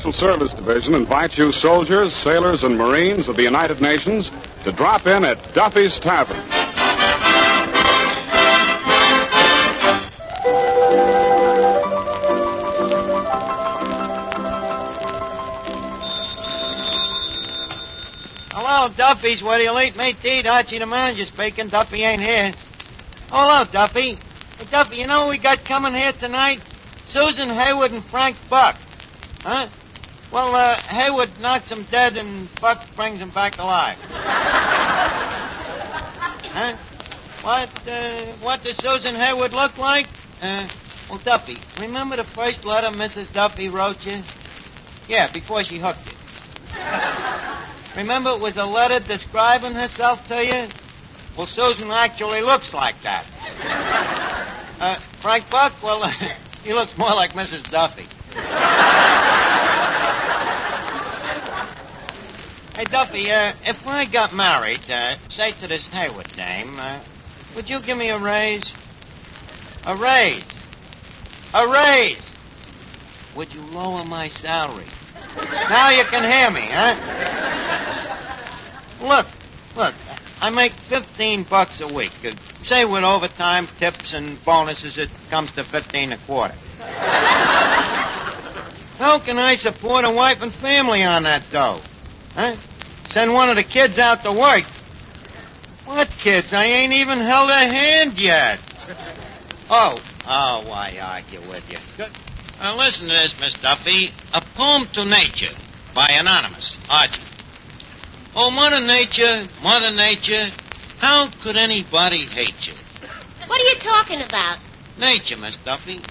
Postal Service Division invites you soldiers, sailors, and Marines of the United Nations to drop in at Duffy's Tavern. Hello, Duffy's. Where do you eat, mate? Archie, the manager, speaking. Duffy ain't here. Oh, hello, Duffy. Hey, Duffy, you know what we got coming here tonight? Susan Hayward and Frank Buck. Huh? Well, Hayward knocks him dead and Buck brings him back alive. Huh? What does Susan Hayward look like? Well, Duffy, remember the first letter Mrs. Duffy wrote you? Yeah, before she hooked you. Remember it was a letter describing herself to you? Well, Susan actually looks like that. Frank Buck, well, he looks more like Mrs. Duffy. Hey, Duffy, if I got married, say to this Hayward dame, would you give me a raise? A raise? A raise! Would you lower my salary? Now you can hear me, huh? Look, I make $15 a week. Say with overtime, tips, and bonuses, it comes to $15 a quarter. How can I support a wife and family on that dough? Huh? Send one of the kids out to work. What kids? I ain't even held a hand yet. Oh, why argue with you? Good. Listen to this, Miss Duffy. A poem to nature by Anonymous, Archie. Oh, Mother Nature, how could anybody hate you? What are you talking about? Nature, Miss Duffy.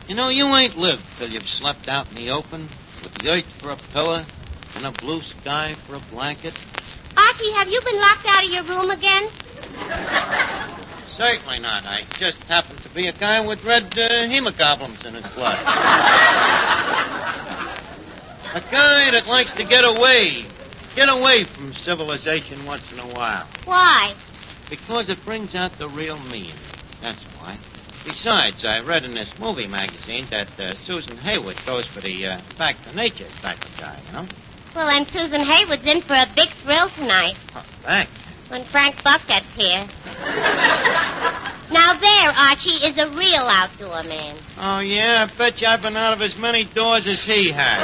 You know, you ain't lived till you've slept out in the open with the earth for a pillow and a blue sky for a blanket. Archie, have you been locked out of your room again? Certainly not. I just happen to be a guy with red hemoglobins in his blood. A guy that likes to get away from civilization once in a while. Why? Because it brings out the real me in me. That's why. Besides, I read in this movie magazine that Susan Hayward goes for the back to nature type of guy, you know? Well, and Susan Hayward's in for a big thrill tonight. Oh, thanks. When Frank Buck gets here. Now there, Archie, is a real outdoor man. Oh, yeah? I bet you I've been out of as many doors as he has.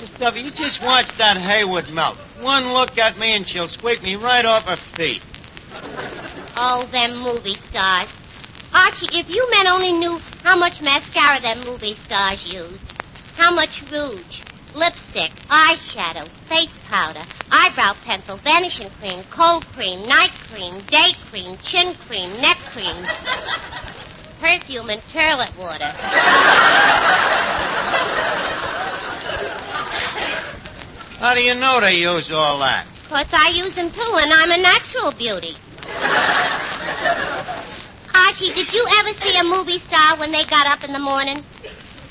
Miss Duffy, you just watch that Hayward melt. One look at me and she'll sweep me right off her feet. Oh, them movie stars. Archie, if you men only knew how much mascara them movie stars use. How much rouge, lipstick, eyeshadow, face powder, eyebrow pencil, vanishing cream, cold cream, night cream, day cream, chin cream, neck cream, perfume, and toilet water. How do you know they use all that? 'Cause I use them too, and I'm a natural beauty. Archie, did you ever see a movie star when they got up in the morning?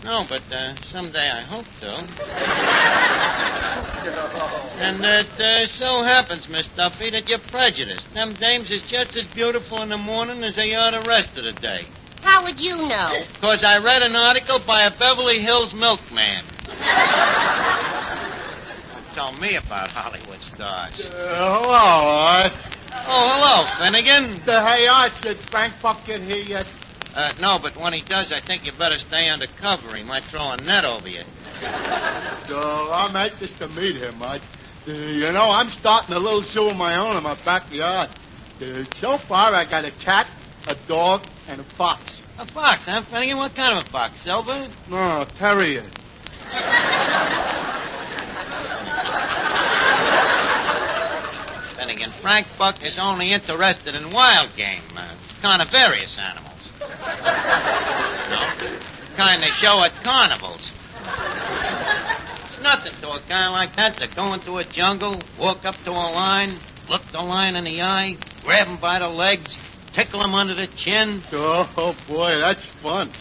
No, but someday I hope to. And it so happens, Miss Duffy, that you're prejudiced. Them dames is just as beautiful in the morning as they are the rest of the day. How would you know? 'Cause I read an article by a Beverly Hills milkman. Tell me about Hollywood stars. Hello, Art. Oh, hello, Finnegan. Hey, Art, did Frank Buck get here yet? No, but when he does, I think you better stay under cover. He might throw a net over you. So I'm anxious to meet him, Art. You know, I'm starting a little zoo of my own in my backyard. So far, I got a cat, a dog, and a fox. A fox, huh, Finnegan? What kind of a fox? Silver? No, terrier. Finnegan, Frank Buck is only interested in wild game, carnivorous animals. No, kind they show at carnivals. It's nothing to a guy like that to go into a jungle, walk up to a lion, look the lion in the eye, grab him by the legs, tickle him under the chin. Oh, boy, that's fun.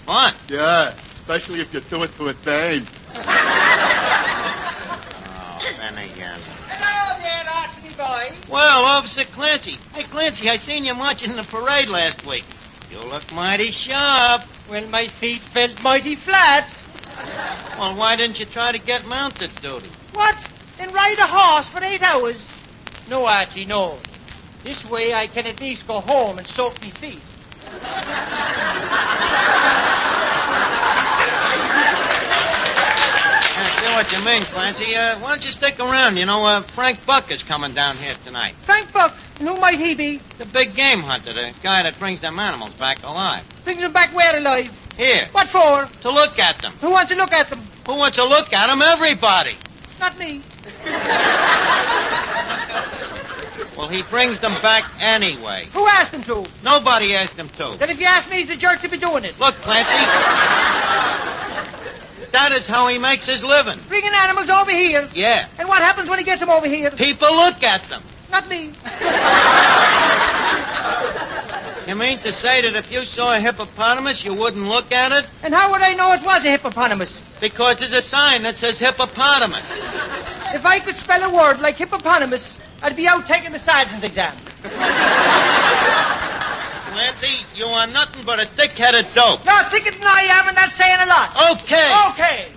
Fun? Yeah, especially if you do it to a dame. Oh, Finnegan. Hello there, Archie boy. Well, Officer Clancy. Hey, Clancy, I seen you marching in the parade last week. You look mighty sharp. Well, my feet felt mighty flat. Well, why didn't you try to get mounted duty? What? And ride a horse for 8 hours? No, Archie, no. This way I can at least go home and soak me feet. I see what you mean, Clancy. Why don't you stick around? You know, Frank Buck is coming down here tonight. Frank Buck, and who might he be? The big game hunter, the guy that brings them animals back alive. Brings them back where alive? Here. What for? To look at them. Who wants to look at them? Who wants to look at them? Everybody. Not me. Well, he brings them back anyway. Who asked him to? Nobody asked him to. Then if you ask me, he's a jerk to be doing it. Look, Clancy. That is how he makes his living. Bringing animals over here. Yeah. And what happens when he gets them over here? People look at them. Not me. You mean to say that if you saw a hippopotamus, you wouldn't look at it? And how would I know it was a hippopotamus? Because there's a sign that says hippopotamus. If I could spell a word like hippopotamus, I'd be out taking the sergeant's exam. Clancy, you are nothing but a thick-headed dope. You're thicker than I am, and that's saying a lot. Okay. Okay.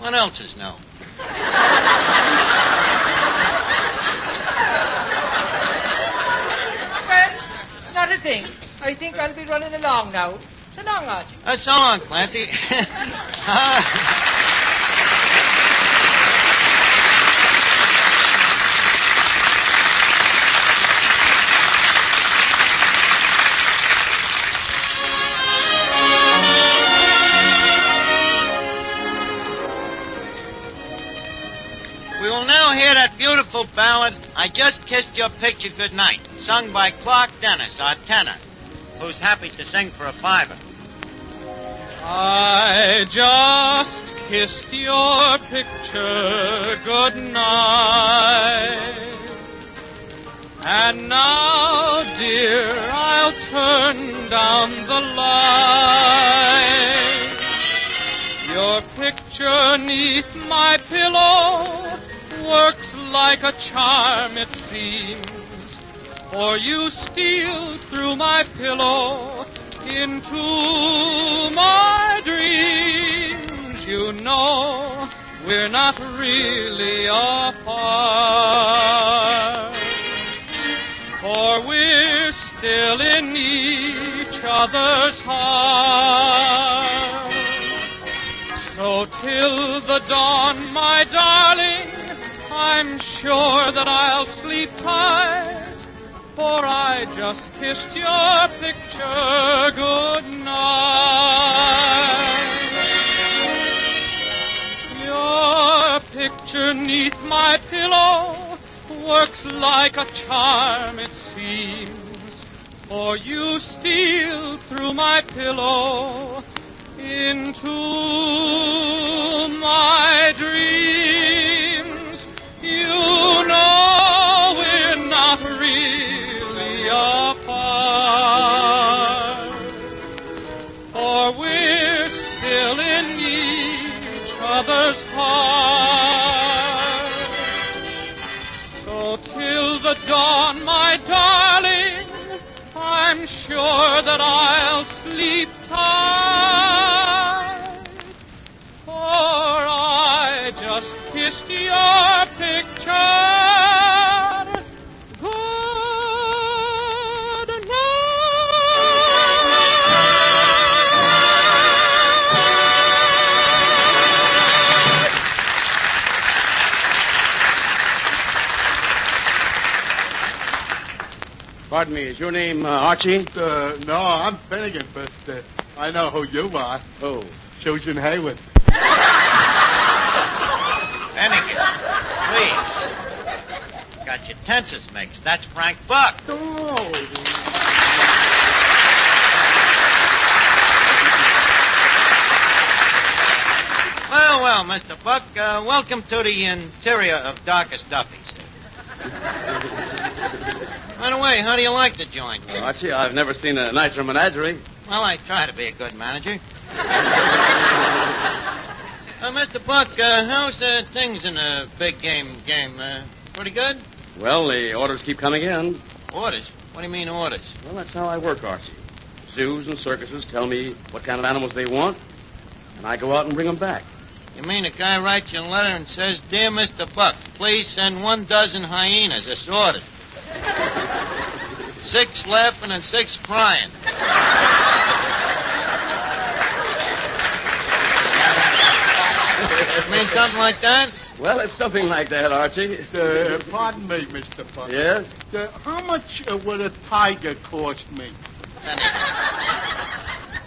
What else is new? Well, not a thing. I think I'll be running along now. So long, Archie. So long, Clancy. We will now hear that beautiful ballad, I Just Kissed Your Picture Goodnight, sung by Clark Dennis, our tenor, who's happy to sing for a $5. I just kissed your picture goodnight, and now, dear, I'll turn down the light. Your picture 'neath my pillow works like a charm, it seems, for you steal through my pillow into my dreams. You know we're not really apart, for we're still in each other's heart. So till the dawn, my darling, I'm sure that I'll sleep tight, for I just kissed your picture goodnight. Your picture 'neath my pillow works like a charm, it seems, for you steal through my pillow into my dreams. You know we're not really apart, for we're still in each other's heart. So till the dawn, my darling, I'm sure that I'll sleep tight, for I just kissed your picture Pardon me, is your name Archie? No, I'm Finnegan, but I know who you are. Oh. Susan Hayward. Finnegan, please. Got your tenses mixed. That's Frank Buck. Oh. Well, Mr. Buck, welcome to the interior of Darkest Duffy's. By the way, how do you like the joint? Archie, I've never seen a nicer menagerie. Well, I try to be a good manager. Mr. Buck, how's things in the big game? Pretty good? Well, the orders keep coming in. Orders? What do you mean orders? Well, that's how I work, Archie. Zoos and circuses tell me what kind of animals they want, and I go out and bring them back. You mean a guy writes you a letter and says, Dear Mr. Buck, please send 12 hyenas as ordered. 6 laughing and 6 crying. It means something like that? Well, it's something like that, Archie. Pardon me, Mr. Buck. Yes? How much would a tiger cost me?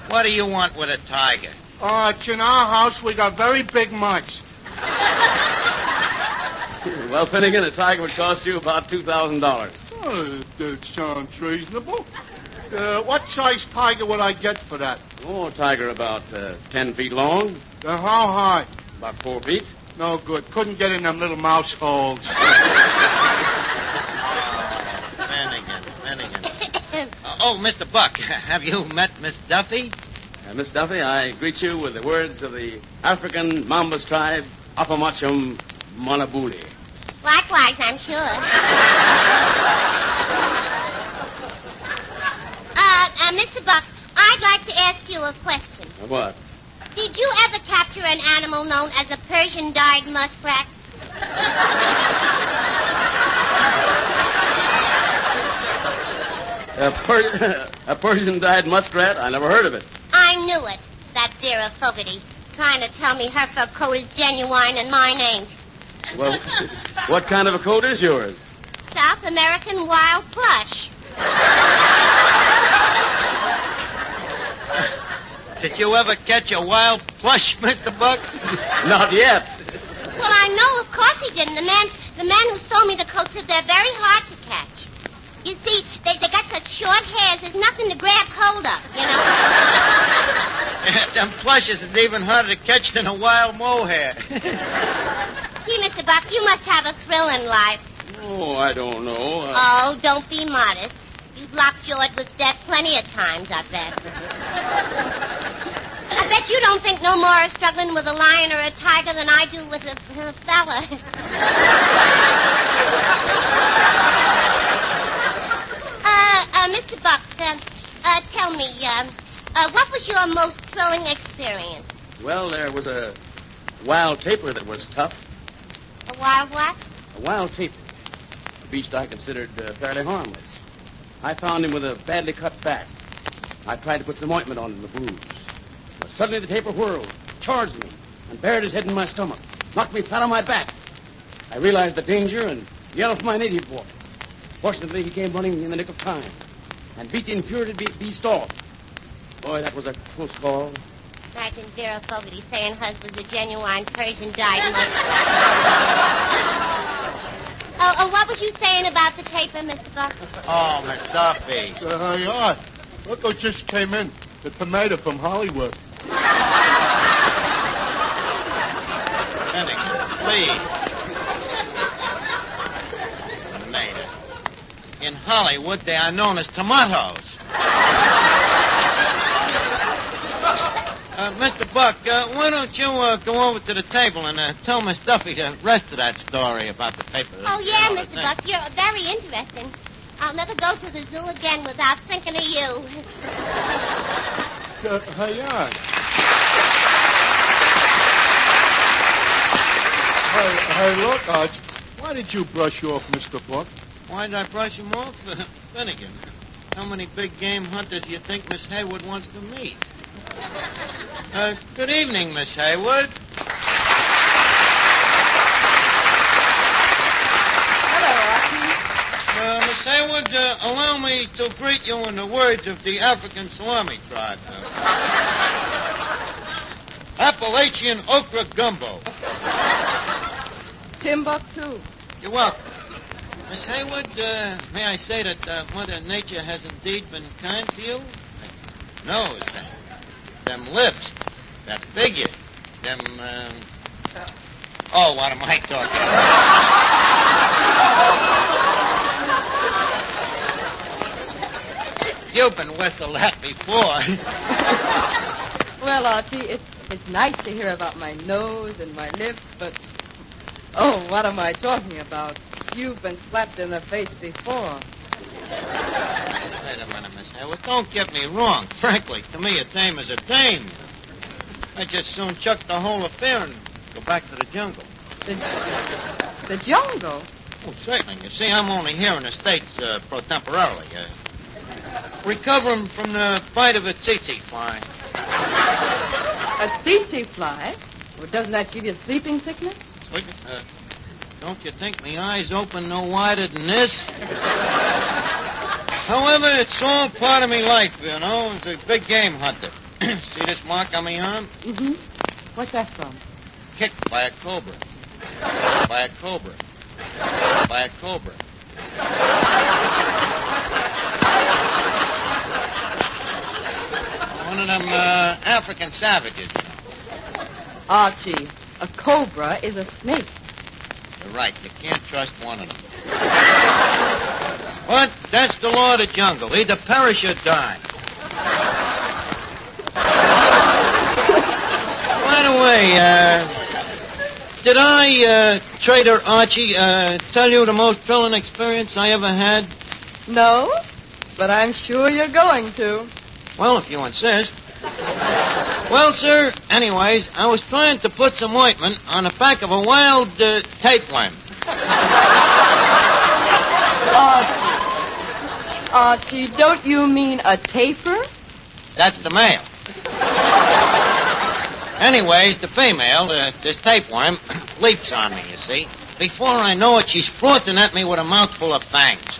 What do you want with a tiger? It's in our house. We got very big mice. Well, Finnegan, a tiger would cost you about $2,000. Oh, that sounds reasonable. What size tiger would I get for that? Oh, a tiger about 10 feet long. How high? About 4 feet. No good. Couldn't get in them little mouse holes. Finnegan. Mr. Buck, have you met Miss Duffy? Miss Duffy, I greet you with the words of the African Mambas tribe, Apamachum Manabuli. Likewise, I'm sure. Mr. Buck, I'd like to ask you a question. What? Did you ever capture an animal known as a Persian-dyed muskrat? A Persian-dyed muskrat? I never heard of it. I knew it. That Vera Fogarty, trying to tell me her fur coat is genuine and mine ain't. Well, what kind of a coat is yours? South American wild plush. Did you ever catch a wild plush, Mr. Buck? Not yet. Well, I know, of course he didn't. The man who sold me the coat said they're very hard to catch. You see, they got such short hairs, there's nothing to grab hold of, you know? Them plushes is even harder to catch than a wild mohair. Gee, Mr. Buck, you must have a thrill in life. Oh, I don't know. Oh, don't be modest. You've locked George with death plenty of times, I bet. I bet you don't think no more of struggling with a lion or a tiger than I do with a fella. Mr. Buck, tell me, what was your most thrilling experience? Well, there was a wild tapir that was tough. A wild what? A wild tapir. A beast I considered fairly harmless. I found him with a badly cut back. I tried to put some ointment on the bruise. But suddenly the tapir whirled, charged me, and buried his head in my stomach, knocked me flat on my back. I realized the danger and yelled for my native boy. Fortunately, he came running in the nick of time and beat the infuriated beast off. Boy, that was a close call. Imagine Vera Fogarty saying hers was a genuine Persian-dyed muskrat. What was you saying about the tapir, Mr. Buck? Oh, Miss Duffy. Look who just came in. The tomato from Hollywood. Finnegan, please. Tomato. In Hollywood, they are known as tomatoes. Mr. Buck, why don't you go over to the table and tell Miss Duffy the rest of that story about the paper? Oh, yeah, Mr. Buck, you're very interesting. I'll never go to the zoo again without thinking of you. Hey, look, Arch. Why did you brush off Mr. Buck? Why did I brush him off? Finnegan, how many big game hunters do you think Miss Hayward wants to meet? Good evening, Miss Hayward. Hello, Archie. Miss Hayward, allow me to greet you in the words of the African Salami tribe. Appalachian okra gumbo. Timbuktu. You're welcome. Miss Hayward, may I say that Mother Nature has indeed been kind to you? Nose, them lips, that figure, them, Oh, what am I talking about? You've been whistled at before. Well, Archie, it's nice to hear about my nose and my lips, but... Oh, what am I talking about? You've been slapped in the face before. Wait a minute, Miss Hayward. Don't get me wrong. Frankly, to me, a dame is a dame. I just soon chuck the whole affair and Go back to the jungle. The jungle? Oh, certainly. You see, I'm only here in the States pro temporarily. Recovering from the bite of a tsetse fly. A tsetse fly? Well, doesn't that give you sleeping sickness? Don't you think my eyes open no wider than this? However, it's all part of me life, you know. It's a big game hunter. See this mark on my arm? Mm-hmm. What's that from? Kicked by a cobra. By a cobra. By a cobra. One of them African savages, you know. Archie, a cobra is a snake. You're right. You can't trust one of them. But that's the law of the jungle. Either perish or die. By the way, did I, Trader Archie, tell you the most thrilling experience I ever had? No, but I'm sure you're going to. Well, if you insist. Well, sir, anyways, I was trying to put some ointment on the back of a wild tapeworm. Archie, don't you mean a taper? That's the male. Anyways, the female, this tapeworm, leaps on me, you see. Before I know it, she's fronting at me with a mouthful of fangs.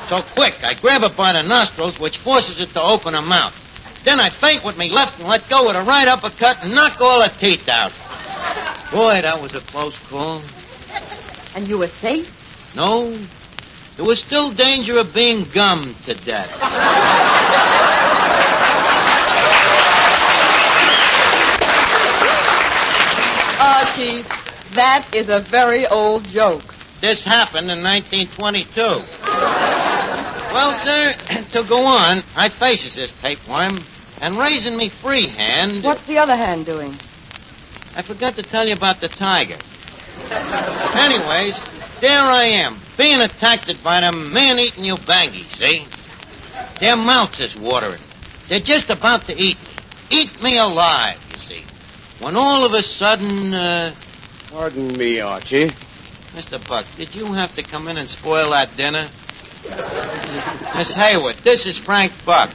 So quick, I grab her by the nostrils, which forces it to open her mouth. Then I feint with me left and let go with a right uppercut and knock all her teeth out. Boy, that was a close call. And you were safe? No, there was still danger of being gummed to death. Archie, that is a very old joke. This happened in 1922. Well, sir, to go on, I faces this tapeworm, and raising me free hand... What's the other hand doing? I forgot to tell you about the tiger. Anyways, there I am, being attacked by them man-eating Ubangi, see? Their mouths is watering. They're just about to eat me. Eat me alive, you see. When all of a sudden, Pardon me, Archie. Mr. Buck, did you have to come in and spoil that dinner? Miss Hayward, this is Frank Buck.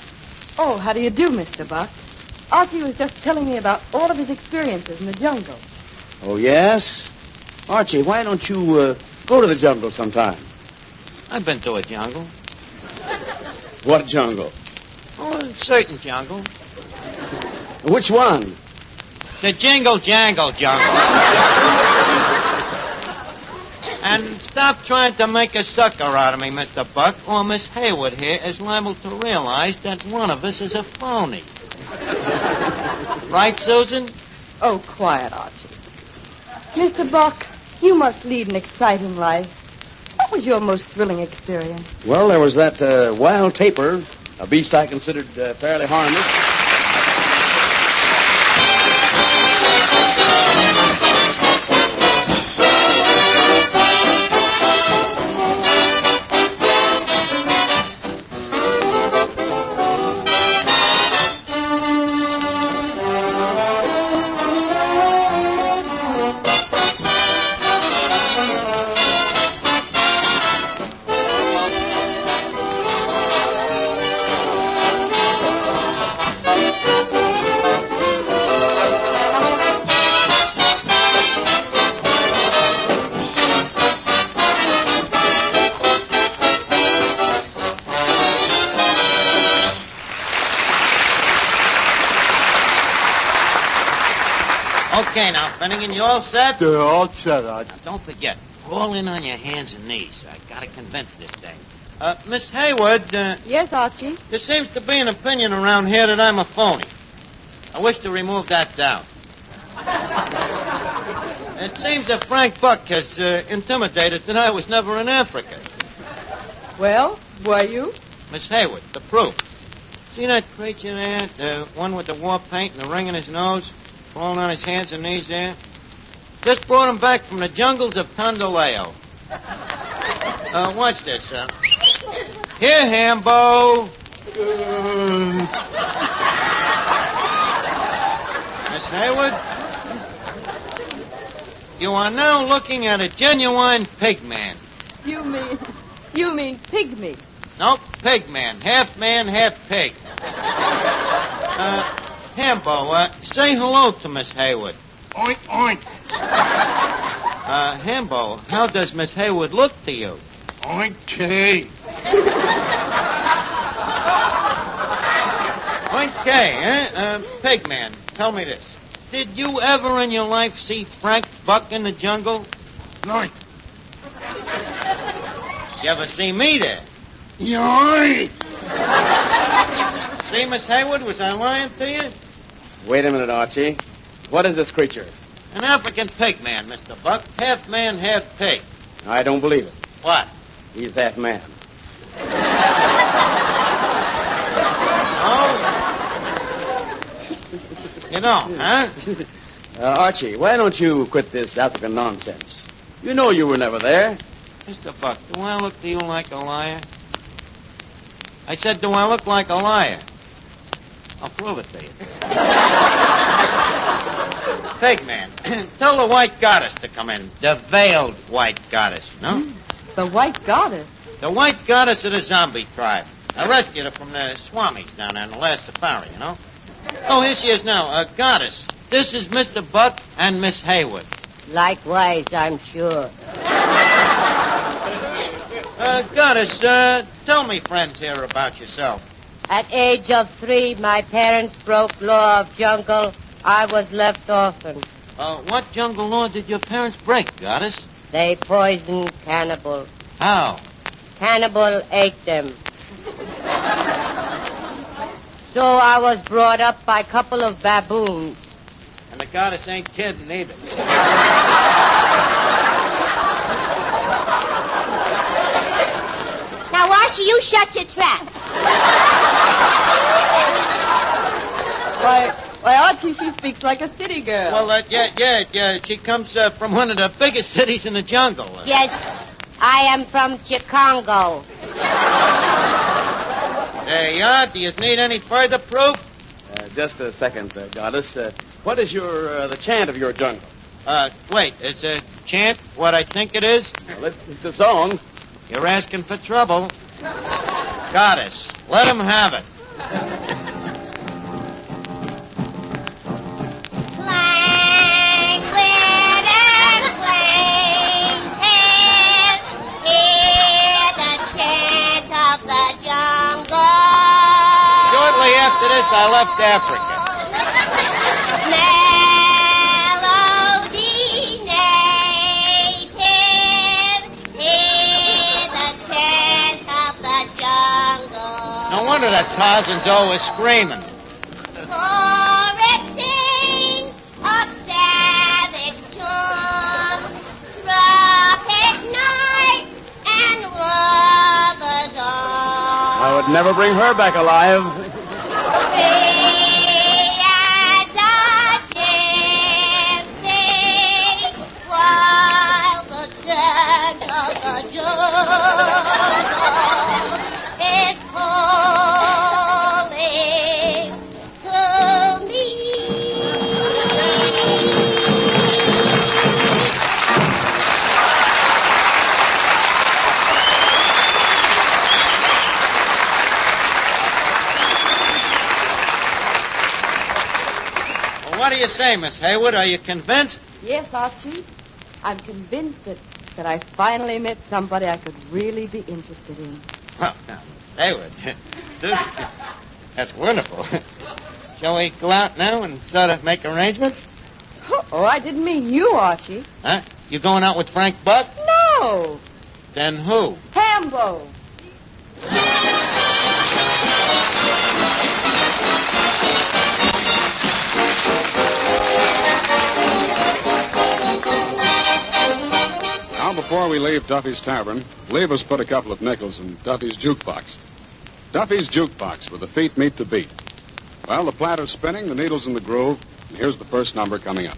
Oh, how do you do, Mr. Buck? Archie was just telling me about all of his experiences in the jungle. Oh, yes? Archie, why don't you go to the jungle sometime? I've been to a jungle. What jungle? Oh, a certain jungle. Which one? The Jingle Jangle jungle. And stop trying to make a sucker out of me, Mr. Buck, or Miss Hayward here is liable to realize that one of us is a phony. Right, Susan? Oh, quiet, Archie. Mr. Buck, you must lead an exciting life. What was your most thrilling experience? Well, there was that wild tapir, a beast I considered fairly harmless. Okay, now, Finnegan, you all set? They're all set, Archie. Now, don't forget, crawl in on your hands and knees. I gotta convince this thing. Miss Hayward, Yes, Archie? there seems to be an opinion around here that I'm a phony. I wish to remove that doubt. It seems that Frank Buck has intimidated that I was never in Africa. Well, were you? Miss Hayward, the proof. See that creature there? The one with the war paint and the ring in his nose? Falling on his hands and knees there? Just brought him back from the jungles of Tondoleo. Watch this, Here, Hambo. Miss Hayward? you are now looking at a genuine pig man. You mean pygmy. Nope, pig man. Half, pig. Hambo, say hello to Miss Hayward. Oink, oink. Hambo, how does Miss Hayward look to you? Okay. Okay, Pigman, tell me this. Did you ever in your life see Frank Buck in the jungle? Yoink. You ever see me there? Yoink. See, Miss Hayward, was I lying to you? Wait a minute, Archie. What is this creature? An African pig man, Mr. Buck. Half man, half pig. I don't believe it. What? He's that man. Oh? You know, huh? Archie, why don't you quit this African nonsense? You know you were never there. Mr. Buck, do I look to you like a liar? I said, do I look like a liar? I'll prove it to you. Pigman, tell the white goddess to come in. The veiled white goddess, no? The white goddess? The white goddess of the zombie tribe. I rescued her from the swamis down there in the last safari, you know? Oh, here she is now. Goddess, this is Mr. Buck and Miss Hayward. Likewise, I'm sure. Goddess, tell me, friends here, about yourself. At age of 3, my parents broke law of jungle. I was left orphan. What jungle law did your parents break, Goddess? They poisoned cannibal. How? Cannibal ate them. So I was brought up by a couple of baboons. And the goddess ain't kidding either. Now, Archie, you shut your trap. Why, Archie, she speaks like a city girl. Well, yeah. She comes from one of the biggest cities in the jungle. Yes, I am from Chicago. There you are. Do you need any further proof? Just a second, Goddess. What is the chant of your jungle? Wait, is a chant what I think it is? Well, it's a song. You're asking for trouble. Goddess, let him have it. Languid and plaintive, hear the chant of the jungle. Shortly after this, I left Africa. Melody native, hear the chant of the jungle. No wonder that Tarzan's always screaming. For it sings of savage tunes, tropic nights and lover dawn. I would never bring her back alive. Free as a gypsy, while the chant of the jungle is calling to me. Well, what do you say, Miss Hayward? Are you convinced? Yes, Archie. I'm convinced that I finally met somebody I could really be interested in. Well, now, Miss Hayward, Susan, that's wonderful. Shall we go out now and sort of make arrangements? Oh, I didn't mean you, Archie. Huh? You going out with Frank Buck? No. Then who? Hambo. Now, before we leave Duffy's Tavern, leave us put a couple of nickels in Duffy's jukebox. Duffy's jukebox, where the feet meet the beat. Well, the platter's spinning, the needle's in the groove, and here's the first number coming up.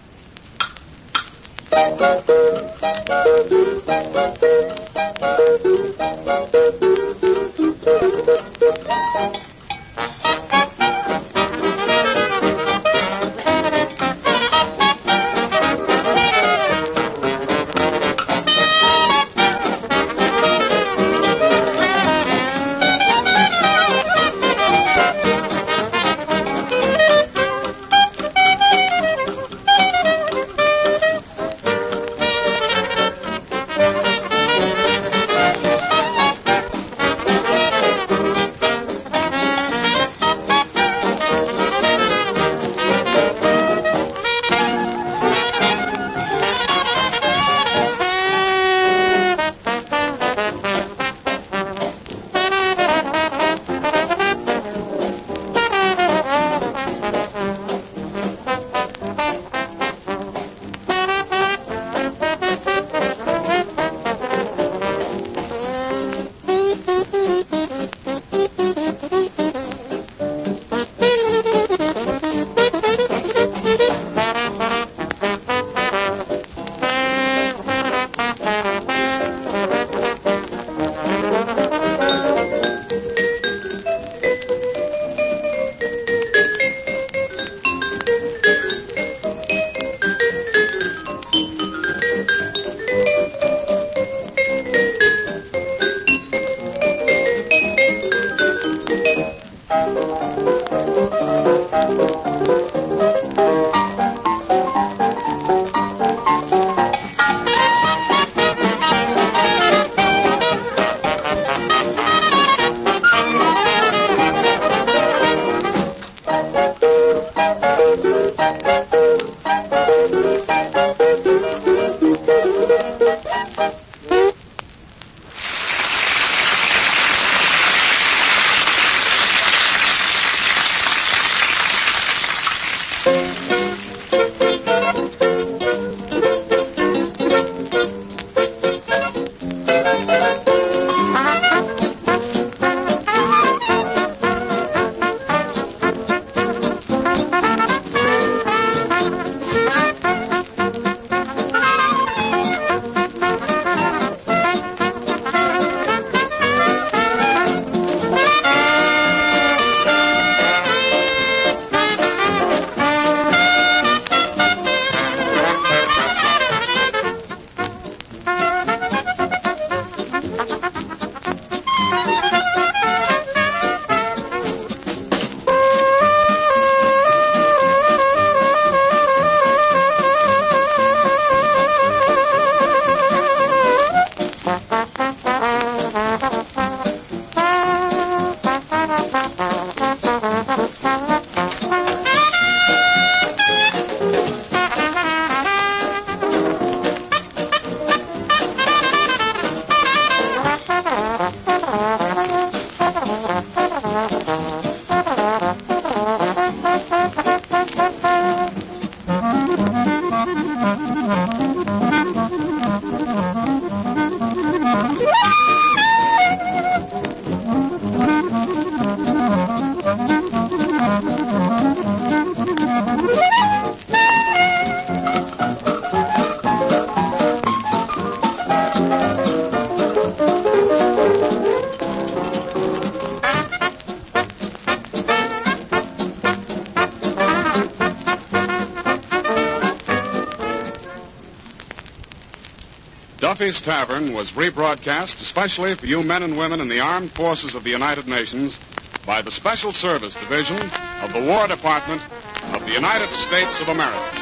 Duffy's Tavern was rebroadcast especially for you men and women in the armed forces of the United Nations by the Special Service Division of the War Department of the United States of America.